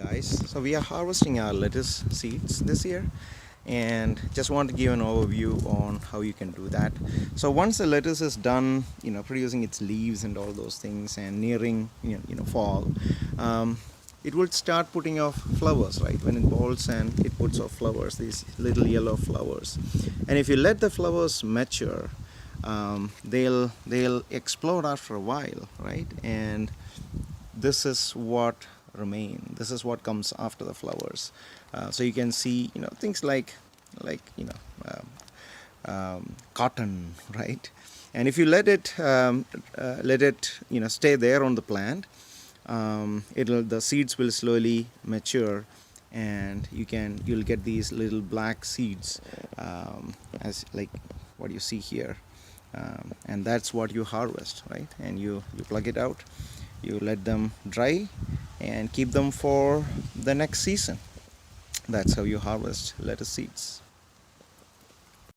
Guys, so we are harvesting our lettuce seeds this year, and just want to give an overview on how you can do that. So once the lettuce is done, producing its leaves and all those things, and nearing fall, it will start putting off flowers, right? When it bolts and it puts off flowers, these little yellow flowers. And if you let the flowers mature, they'll explode after a while, right? And this is what this is what comes after the flowers. So you can see things like cotton, right? And if you let it stay there on the plant, the seeds will slowly mature, and you'll get these little black seeds, as like what you see here. And that's what you harvest, right? And you plug it out, you let them dry and keep them for the next season. That's how you harvest lettuce seeds.